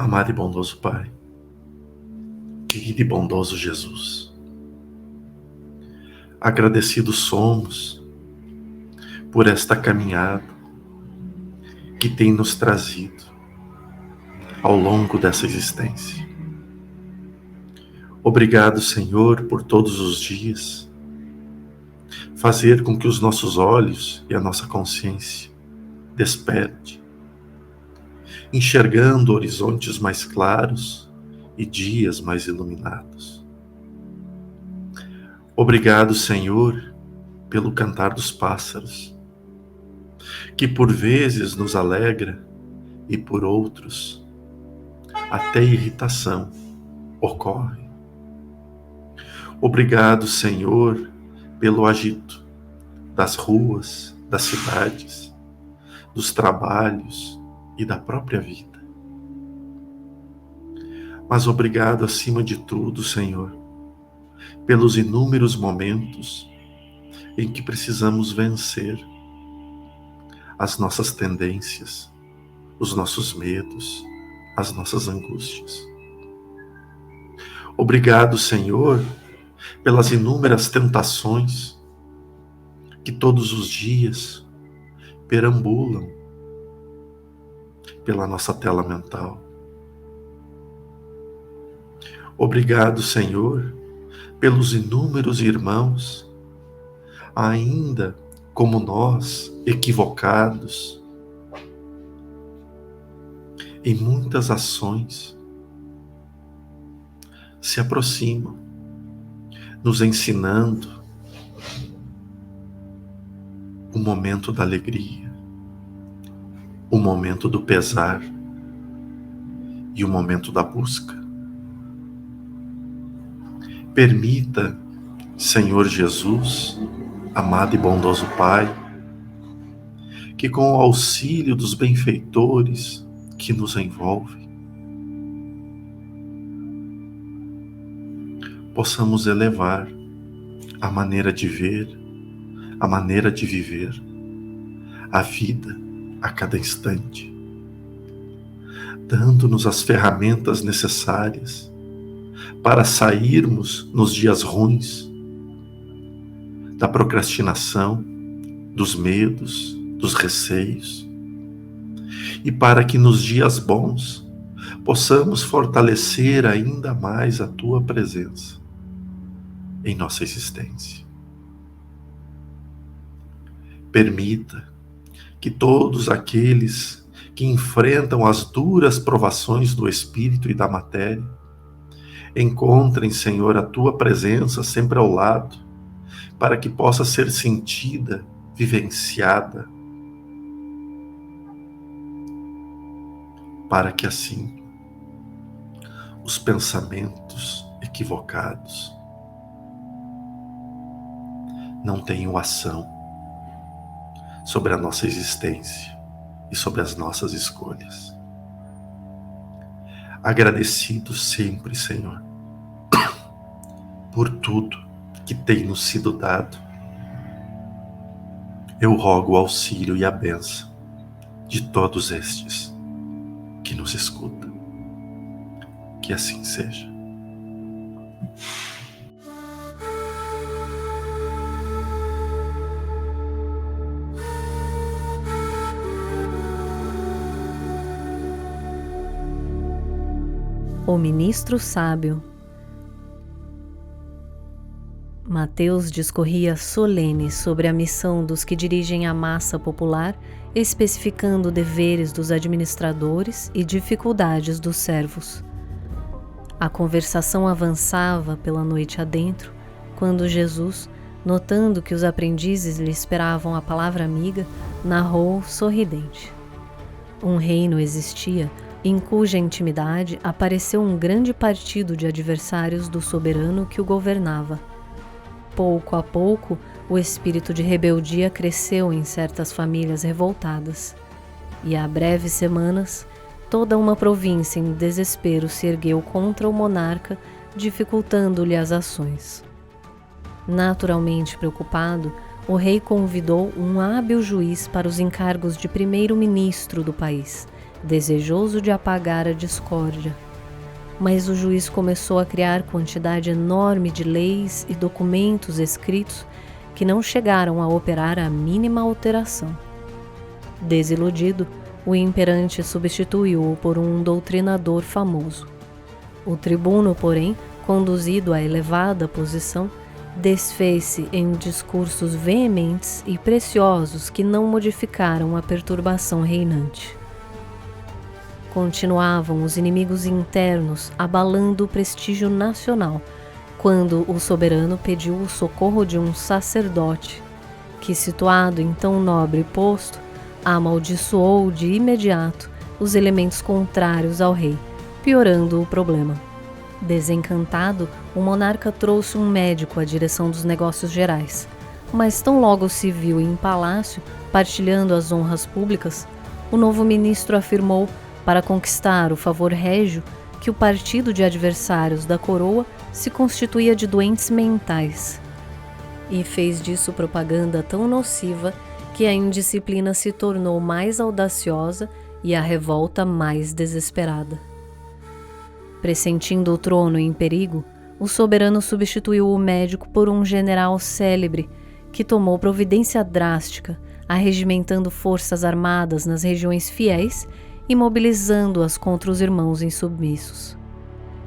Amado e bondoso Pai, querido e bondoso Jesus, agradecidos somos por esta caminhada que tem nos trazido ao longo dessa existência. Obrigado, Senhor, por todos os dias fazer com que os nossos olhos e a nossa consciência desperte, enxergando horizontes mais claros e dias mais iluminados. Obrigado, Senhor, pelo cantar dos pássaros, que por vezes nos alegra e por outros até irritação ocorre. Obrigado, Senhor, pelo agito das ruas, das cidades, dos trabalhos e da própria vida. Mas obrigado acima de tudo, Senhor, pelos inúmeros momentos em que precisamos vencer as nossas tendências, os nossos medos, as nossas angústias. Obrigado, Senhor, pelas inúmeras tentações que todos os dias perambulam pela nossa tela mental. Obrigado, Senhor, pelos inúmeros irmãos, ainda como nós, equivocados em muitas ações, se aproximam, nos ensinando o momento da alegria, o momento do pesar e o momento da busca. Permita, Senhor Jesus, amado e bondoso Pai, que com o auxílio dos benfeitores que nos envolvem, possamos elevar a maneira de ver, a maneira de viver, a vida a cada instante, dando-nos as ferramentas necessárias para sairmos nos dias ruins da procrastinação, dos medos, dos receios, e para que nos dias bons possamos fortalecer ainda mais a Tua presença em nossa existência. Permita que todos aqueles que enfrentam as duras provações do espírito e da matéria encontrem, Senhor, a Tua presença sempre ao lado, para que possa ser sentida, vivenciada, para que assim os pensamentos equivocados não tenham ação sobre a nossa existência e sobre as nossas escolhas. Agradecido sempre, Senhor, por tudo que tem nos sido dado, eu rogo o auxílio e a bênção de todos estes que nos escutam. Que assim seja. O ministro sábio. Mateus discorria solene sobre a missão dos que dirigem a massa popular, especificando deveres dos administradores e dificuldades dos servos. A conversação avançava pela noite adentro, quando Jesus, notando que os aprendizes lhe esperavam a palavra amiga, narrou sorridente. Um reino existia em cuja intimidade apareceu um grande partido de adversários do soberano que o governava. Pouco a pouco, o espírito de rebeldia cresceu em certas famílias revoltadas, e há breves semanas, toda uma província em desespero se ergueu contra o monarca, dificultando-lhe as ações. Naturalmente preocupado, o rei convidou um hábil juiz para os encargos de primeiro-ministro do país, desejoso de apagar a discórdia. Mas o juiz começou a criar quantidade enorme de leis e documentos escritos que não chegaram a operar a mínima alteração. Desiludido, o imperante substituiu-o por um doutrinador famoso. O tribuno, porém, conduzido à elevada posição, desfez-se em discursos veementes e preciosos que não modificaram a perturbação reinante. Continuavam os inimigos internos abalando o prestígio nacional, quando o soberano pediu o socorro de um sacerdote, que, situado em tão nobre posto, amaldiçoou de imediato os elementos contrários ao rei, piorando o problema. Desencantado, o monarca trouxe um médico à direção dos negócios gerais, mas tão logo se viu em palácio, partilhando as honras públicas, o novo ministro afirmou, para conquistar o favor régio, que o partido de adversários da coroa se constituía de doentes mentais. E fez disso propaganda tão nociva que a indisciplina se tornou mais audaciosa e a revolta mais desesperada. Pressentindo o trono em perigo, o soberano substituiu o médico por um general célebre que tomou providência drástica, arregimentando forças armadas nas regiões fiéis e mobilizando-as contra os irmãos insubmissos.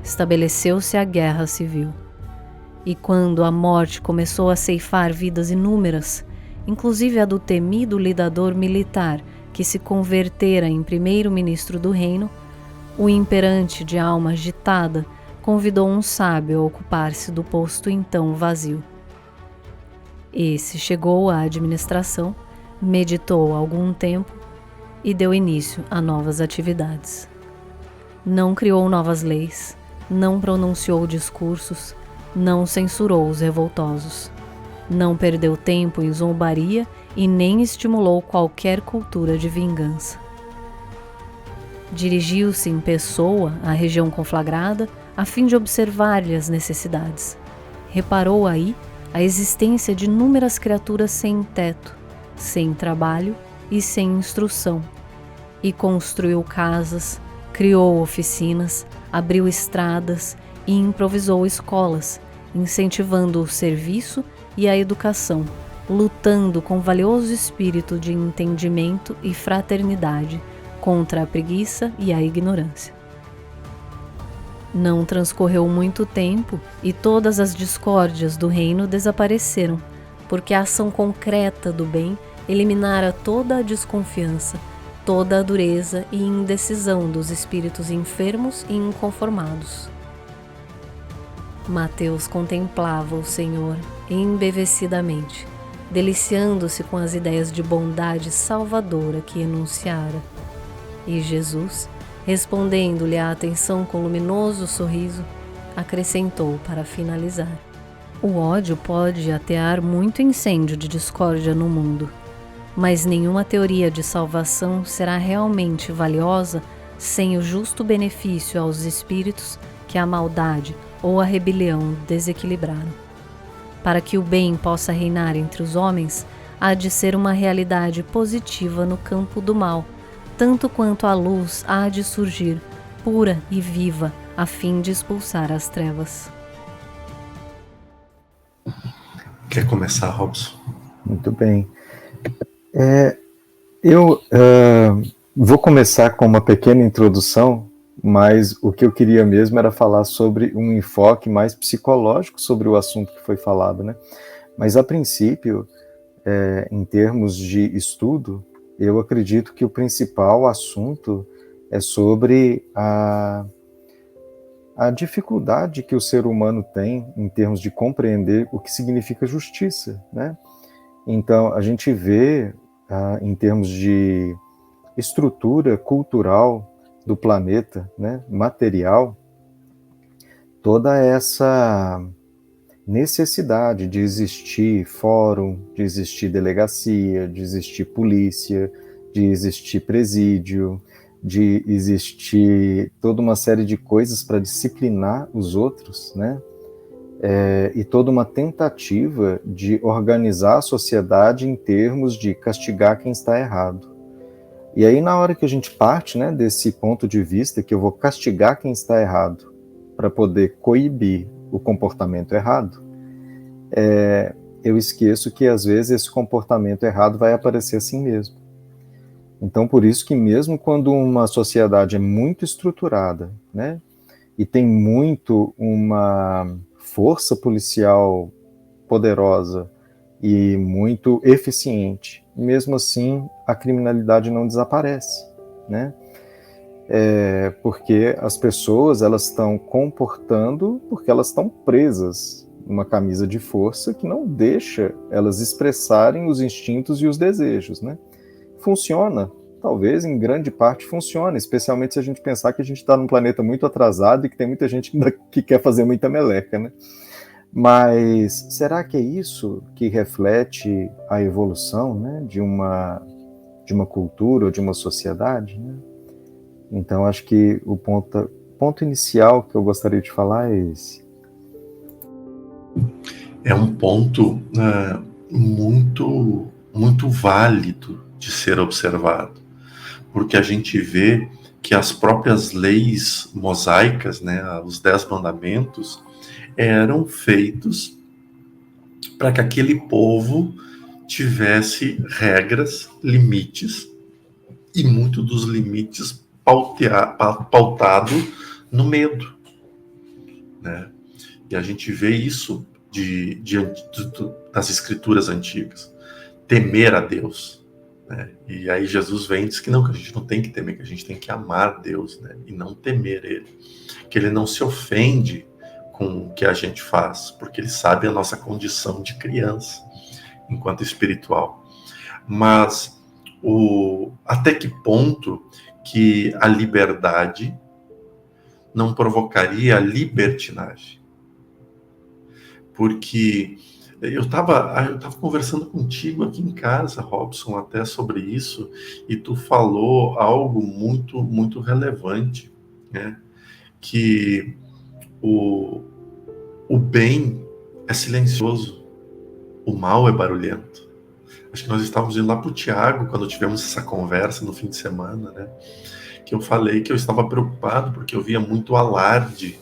Estabeleceu-se a guerra civil. E quando a morte começou a ceifar vidas inúmeras, inclusive a do temido lidador militar que se convertera em primeiro-ministro do reino, o imperante de alma agitada convidou um sábio a ocupar-se do posto então vazio. Esse chegou à administração, meditou algum tempo e deu início a novas atividades. Não criou novas leis, não pronunciou discursos, não censurou os revoltosos, não perdeu tempo em zombaria e nem estimulou qualquer cultura de vingança. Dirigiu-se em pessoa à região conflagrada a fim de observar-lhe as necessidades. Reparou aí a existência de inúmeras criaturas sem teto, sem trabalho e sem instrução, e construiu casas, criou oficinas, abriu estradas e improvisou escolas, incentivando o serviço e a educação, lutando com valioso espírito de entendimento e fraternidade contra a preguiça e a ignorância. Não transcorreu muito tempo e todas as discórdias do reino desapareceram, porque a ação concreta do bem eliminara toda a desconfiança, toda a dureza e indecisão dos espíritos enfermos e inconformados. Mateus contemplava o Senhor embevecidamente, deliciando-se com as ideias de bondade salvadora que enunciara. E Jesus, respondendo-lhe a atenção com luminoso sorriso, acrescentou para finalizar: o ódio pode atear muito incêndio de discórdia no mundo, mas nenhuma teoria de salvação será realmente valiosa sem o justo benefício aos espíritos que a maldade ou a rebelião desequilibraram. Para que o bem possa reinar entre os homens, há de ser uma realidade positiva no campo do mal, tanto quanto a luz há de surgir, pura e viva, a fim de expulsar as trevas. Quer começar, Robson? Muito bem. Eu vou começar com uma pequena introdução, mas o que eu queria mesmo era falar sobre um enfoque mais psicológico sobre o assunto que foi falado, né? Mas, a princípio, em termos de estudo, eu acredito que o principal assunto é sobre a dificuldade que o ser humano tem em termos de compreender o que significa justiça, né? Então, a gente vê, em termos de estrutura cultural do planeta, né, material, toda essa necessidade de existir fórum, de existir delegacia, de existir polícia, de existir presídio, de existir toda uma série de coisas para disciplinar os outros, né? E toda uma tentativa de organizar a sociedade em termos de castigar quem está errado. E aí, na hora que a gente parte, né, desse ponto de vista que eu vou castigar quem está errado para poder coibir o comportamento errado, eu esqueço que às vezes esse comportamento errado vai aparecer assim mesmo. Então, por isso que mesmo quando uma sociedade é muito estruturada, né, e tem muito uma força policial poderosa e muito eficiente, mesmo assim a criminalidade não desaparece, né? Porque as pessoas, elas estão comportando porque elas estão presas numa camisa de força que não deixa elas expressarem os instintos e os desejos, né? Funciona, talvez em grande parte funcione, especialmente se a gente pensar que a gente está num planeta muito atrasado e que tem muita gente que quer fazer muita meleca, né? Mas será que é isso que reflete a evolução, né, de uma cultura ou de uma sociedade, né? Então, acho que o ponto inicial que eu gostaria de falar é esse. É um ponto muito, muito válido de ser observado, porque a gente vê que as próprias leis mosaicas, né, os 10 mandamentos, eram feitos para que aquele povo tivesse regras, limites, e muito dos limites pautado no medo, né? E a gente vê isso das escrituras antigas, temer a Deus, né? E aí Jesus vem e diz que não, que a gente não tem que temer, que a gente tem que amar Deus, né? E não temer Ele, que Ele não se ofende com o que a gente faz, porque Ele sabe a nossa condição de criança, enquanto espiritual. Mas até que ponto que a liberdade não provocaria a libertinagem? Porque eu estava conversando contigo aqui em casa, Robson, até sobre isso, e tu falou algo muito, muito relevante, né? Que o bem é silencioso, o mal é barulhento. Acho que nós estávamos indo lá para o Tiago, quando tivemos essa conversa no fim de semana, né? Que eu falei que eu estava preocupado porque eu via muito alarde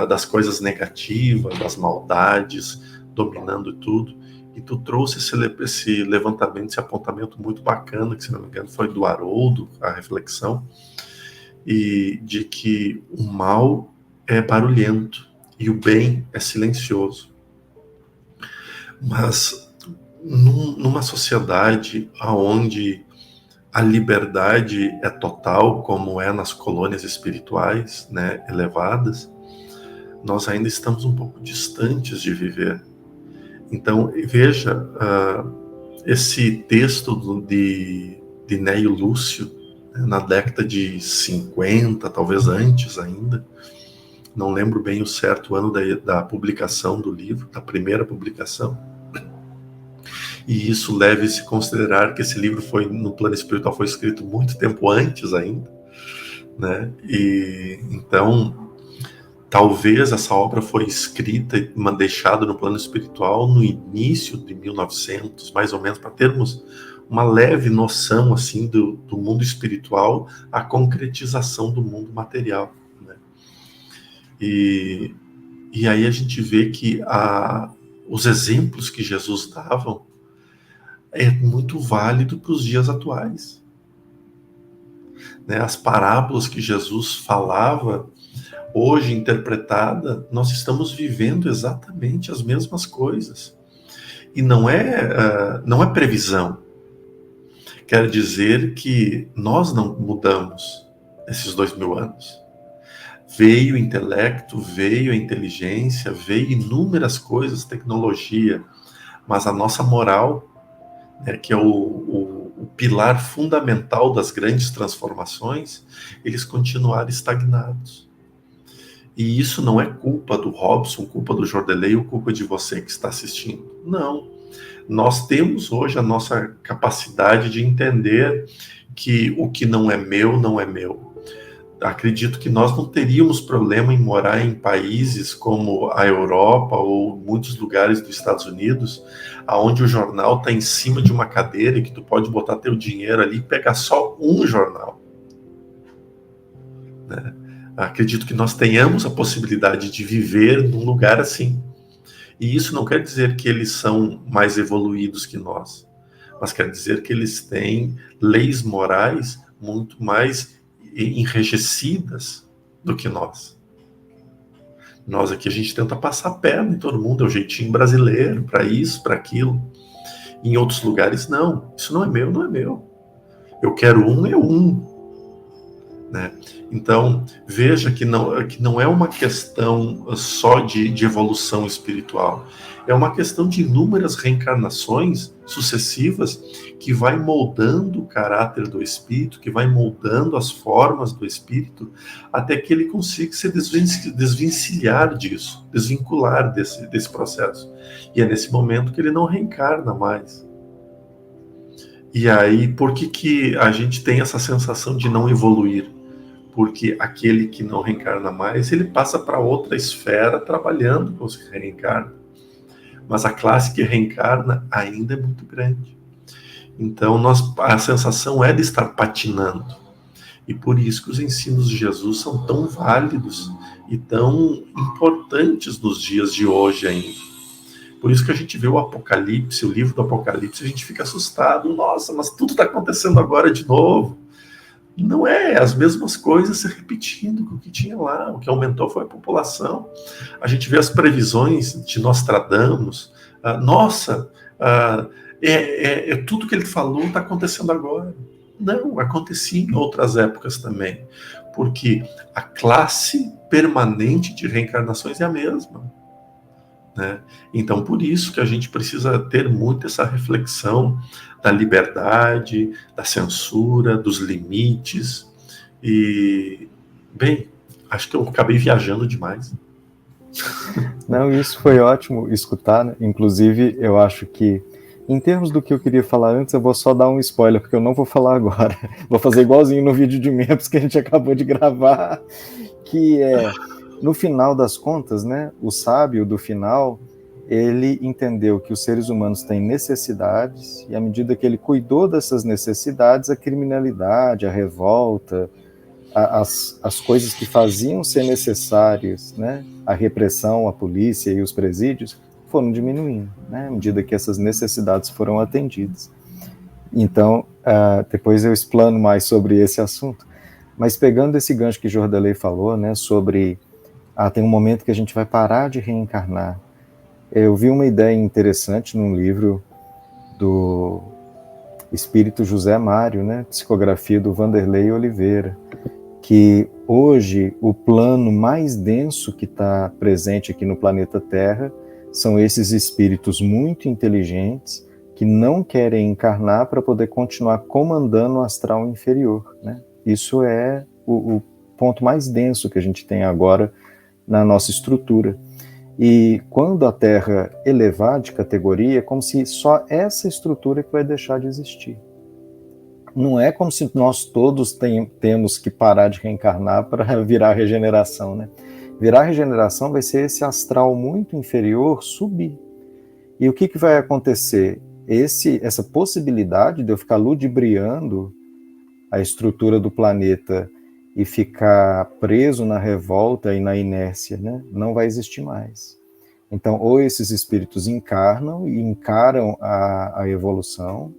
das coisas negativas, das maldades, dominando tudo. E tu trouxe esse levantamento, esse apontamento muito bacana, que se não me engano foi do Haroldo, a reflexão, e de que o mal é barulhento e o bem é silencioso. Mas numa sociedade onde a liberdade é total, como é nas colônias espirituais, né, elevadas, nós ainda estamos um pouco distantes de viver. Então, veja, esse texto de Neio Lúcio, né, na década de 50, talvez antes ainda, não lembro bem o certo ano da publicação do livro, da primeira publicação, e isso leve-se a considerar que esse livro no plano espiritual foi escrito muito tempo antes ainda, né? E então talvez essa obra foi escrita e deixada no plano espiritual no início de 1900, mais ou menos, para termos uma leve noção assim do mundo espiritual, a concretização do mundo material, né? E aí a gente vê que os exemplos que Jesus dava é muito válido para os dias atuais, né? As parábolas que Jesus falava, hoje interpretada, nós estamos vivendo exatamente as mesmas coisas. E não é previsão. Quer dizer que nós não mudamos esses 2000 anos. Veio o intelecto, veio a inteligência, veio inúmeras coisas, tecnologia, mas a nossa moral, né, que é o pilar fundamental das grandes transformações, eles continuaram estagnados. E isso não é culpa do Robson, culpa do Jordelei ou culpa de você que está assistindo. Não. Nós temos hoje a nossa capacidade de entender que o que não é meu, não é meu. acredito que nós não teríamos problema em morar em países como a Europa ou muitos lugares dos Estados Unidos, aonde o jornal está em cima de uma cadeira e que tu pode botar teu dinheiro ali e pegar só um jornal, né? Acredito que nós tenhamos a possibilidade de viver num lugar assim. E isso não quer dizer que eles são mais evoluídos que nós, mas quer dizer que eles têm leis morais muito mais enrijecidas do que nós. Nós aqui a gente tenta passar a perna em todo mundo, é o jeitinho brasileiro, para isso, para aquilo. Em outros lugares, não. Isso não é meu, não é meu. Eu quero um, é um. Né? Então, veja que não é uma questão só de evolução espiritual, é uma questão de inúmeras reencarnações sucessivas que vai moldando o caráter do espírito, que vai moldando as formas do espírito, até que ele consiga se desvencilhar disso, desvincular desse processo. E é nesse momento que ele não reencarna mais. E aí, por que a gente tem essa sensação de não evoluir? Porque aquele que não reencarna mais, ele passa para outra esfera trabalhando com os que reencarnam. Mas a classe que reencarna ainda é muito grande. Então, a sensação é de estar patinando. E por isso que os ensinos de Jesus são tão válidos e tão importantes nos dias de hoje ainda. Por isso que a gente vê o Apocalipse, o livro do Apocalipse, a gente fica assustado. Nossa, mas tudo está acontecendo agora de novo. Não é as mesmas coisas se repetindo com o que tinha lá. O que aumentou foi a população. A gente vê as previsões de Nostradamus. Tudo que ele falou está acontecendo agora. Não, acontecia em outras épocas também. Porque a classe permanente de reencarnações é a mesma. Né? Então, por isso que a gente precisa ter muito essa reflexão da liberdade, da censura, dos limites. E, bem, acho que eu acabei viajando demais. Não, isso foi ótimo escutar, né? Inclusive, eu acho que, em termos do que eu queria falar antes, eu vou só dar um spoiler, porque eu não vou falar agora. Vou fazer igualzinho no vídeo de membros que a gente acabou de gravar, que é, no final das contas, né, o sábio do final, ele entendeu que os seres humanos têm necessidades, e à medida que ele cuidou dessas necessidades, a criminalidade, a revolta, as coisas que faziam ser necessárias, né, a repressão, a polícia e os presídios, foram diminuindo, né, à medida que essas necessidades foram atendidas. Então, depois eu explano mais sobre esse assunto. Mas pegando esse gancho que Jordelei falou, né, sobre, tem um momento que a gente vai parar de reencarnar. Eu vi uma ideia interessante num livro do espírito José Mário, né, psicografia do Vanderlei Oliveira, que hoje o plano mais denso que está presente aqui no planeta Terra são esses espíritos muito inteligentes que não querem encarnar para poder continuar comandando o astral inferior, né? Isso é o ponto mais denso que a gente tem agora na nossa estrutura. E quando a Terra elevar de categoria, é como se só essa estrutura que vai deixar de existir. Não é como se nós todos temos que parar de reencarnar para virar regeneração, né? Virar regeneração vai ser esse astral muito inferior subir. E o que vai acontecer? Essa possibilidade de eu ficar ludibriando a estrutura do planeta e ficar preso na revolta e na inércia, né, não vai existir mais. Então, ou esses espíritos encarnam e encaram a evolução,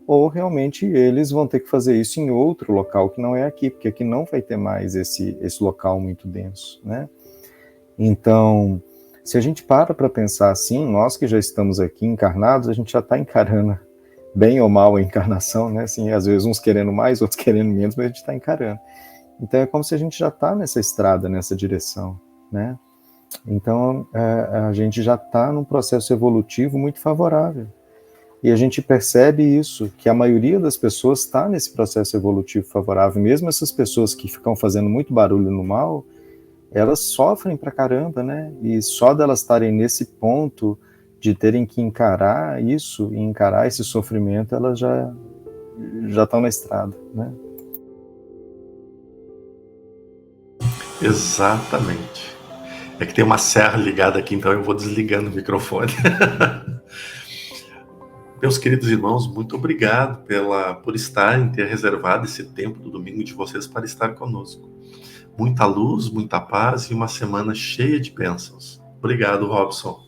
ou realmente eles vão ter que fazer isso em outro local que não é aqui, porque aqui não vai ter mais esse local muito denso, né? Então, se a gente para pensar assim, nós que já estamos aqui encarnados, a gente já está encarando bem ou mal a encarnação, né? Assim, às vezes uns querendo mais, outros querendo menos, mas a gente está encarando. Então é como se a gente já está nessa estrada, nessa direção, né? Então a gente já está num processo evolutivo muito favorável. E a gente percebe isso, que a maioria das pessoas está nesse processo evolutivo favorável. Mesmo essas pessoas que ficam fazendo muito barulho no mal, elas sofrem pra caramba, né? E só delas estarem nesse ponto de terem que encarar isso, e encarar esse sofrimento, elas já estão na estrada, né? Exatamente. É que tem uma serra ligada aqui, então eu vou desligando o microfone. Meus queridos irmãos, muito obrigado por estarem, ter reservado esse tempo do domingo de vocês para estar conosco. Muita luz, muita paz e uma semana cheia de bênçãos. Obrigado, Robson.